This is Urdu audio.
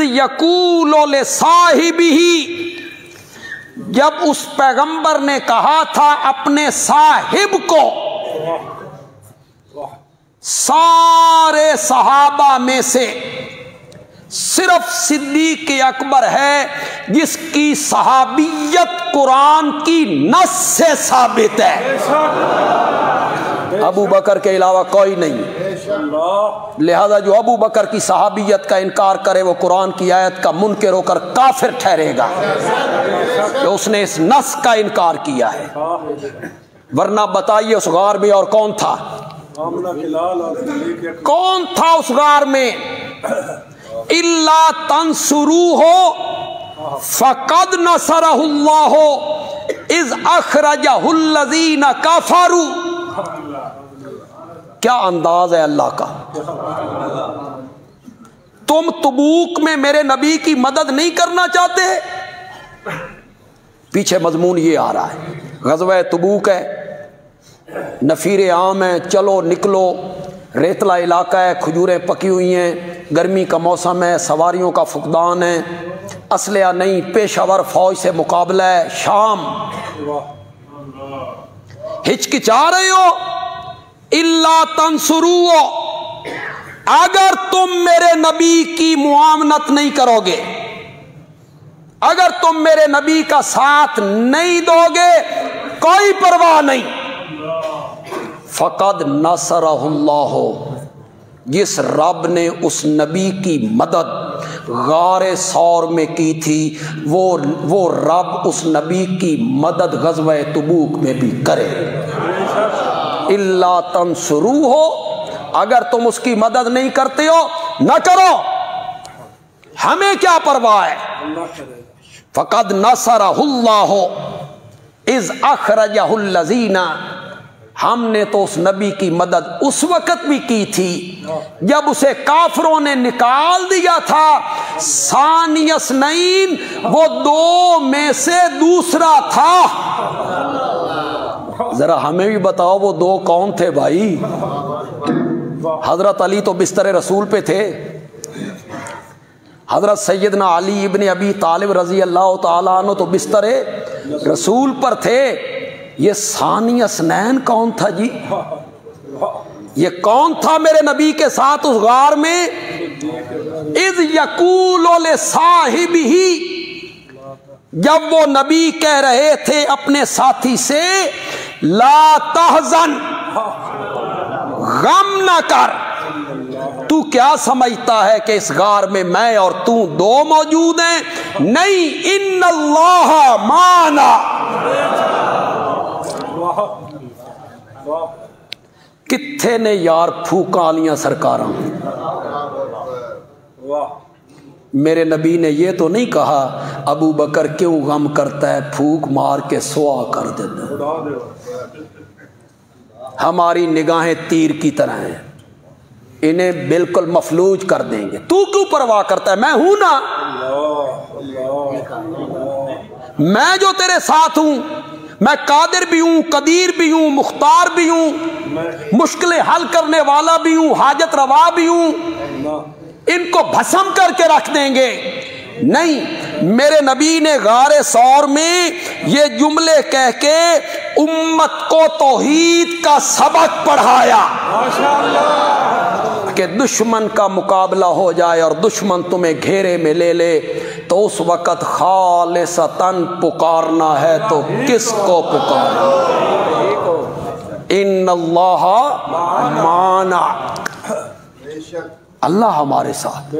یقول لصاحبہ، جب اس پیغمبر نے کہا تھا اپنے صاحب کو، سارے صحابہ میں سے صرف صدیق اکبر ہے جس کی صحابیت قرآن کی نص سے ثابت ہے، ابو بکر کے علاوہ کوئی نہیں۔ لہذا جو ابو بکر کی صحابیت کا انکار کرے وہ قرآن کی آیت کا منکر ہو کر کافر ٹھہرے گا کہ اس نے اس نص کا انکار کیا ہے۔ ورنہ بتائیے اس غار میں اور کون تھا؟ کون تھا اس غار میں؟ الا تنصروہ فقد نصرہ اللہ اذ اخرجہ الذین کفروا۔ کیا انداز ہے اللہ کا! تم تبوک میں میرے نبی کی مدد نہیں کرنا چاہتے؟ پیچھے مضمون یہ آ رہا ہے، غزوہ تبوک ہے، نفیر عام ہے، چلو نکلو، ریتلا علاقہ ہے، کھجوریں پکی ہوئی ہیں، گرمی کا موسم ہے، سواریوں کا فقدان ہے، اسلحہ نہیں، پیشہ ور فوج سے مقابلہ ہے، شام، ہچکچا رہے ہو۔ الا تنصروہ، اگر تم میرے نبی کی معاونت نہیں کرو گے، اگر تم میرے نبی کا ساتھ نہیں دو گے، کوئی پرواہ نہیں، فقد نصرہ اللہ، جس رب نے اس نبی کی مدد غار ثور میں کی تھی وہ رب اس نبی کی مدد غزوہ تبوک میں بھی کرے۔ الا تنصروہ، اگر تم اس کی مدد نہیں کرتے ہو نہ کرو، ہمیں کیا پرواہ ہے۔ فقد نصرہ اللہ اذ اخرجہ الذین، ہم نے تو اس نبی کی مدد اس وقت بھی کی تھی جب اسے کافروں نے نکال دیا تھا، ثانی اثنین، وہ دو میں سے دوسرا تھا۔ ذرا ہمیں بھی بتاؤ وہ دو کون تھے بھائی؟ حضرت علی تو بستر رسول پہ تھے، حضرت سیدنا علی ابن ابی طالب رضی اللہ تعالیٰ عنہ تو بستر رسول پر تھے۔ یہ ثانی اثنین کون تھا جی؟ یہ کون تھا میرے نبی کے ساتھ اس غار میں؟ اذ یقول لصاحبہ، جب وہ نبی کہہ رہے تھے اپنے ساتھی سے، لا تحزن، غم نہ کر، تو کیا سمجھتا ہے کہ اس غار میں میں اور تو دو موجود ہیں؟ نہیں، ان اللہ معنا۔ کتھے نے یار پھوکاں والیاں سرکاراں؟ میرے نبی نے یہ تو نہیں کہا ابو بکر کیوں غم کرتا ہے، پھوک مار کے سوا کر دیتا۔ ہماری نگاہیں تیر کی طرح ہیں، انہیں بالکل مفلوج کر دیں گے۔ تو کیوں پرواہ کرتا ہے؟ میں ہوں نا، میں جو تیرے ساتھ ہوں، میں قادر بھی ہوں، قدیر بھی ہوں، مختار بھی ہوں، مشکلیں حل کرنے والا بھی ہوں، حاجت روا بھی ہوں، ان کو بھسم کر کے رکھ دیں گے۔ نہیں، میرے نبی نے غار ثور میں یہ جملے کہہ کے امت کو توحید کا سبق پڑھایا کہ دشمن کا مقابلہ ہو جائے اور دشمن تمہیں گھیرے میں لے لے تو اس وقت خالصتاً پکارنا ہے تو کس کو پکارنا؟ ان اللہ معنا، اللہ ہمارے ساتھ۔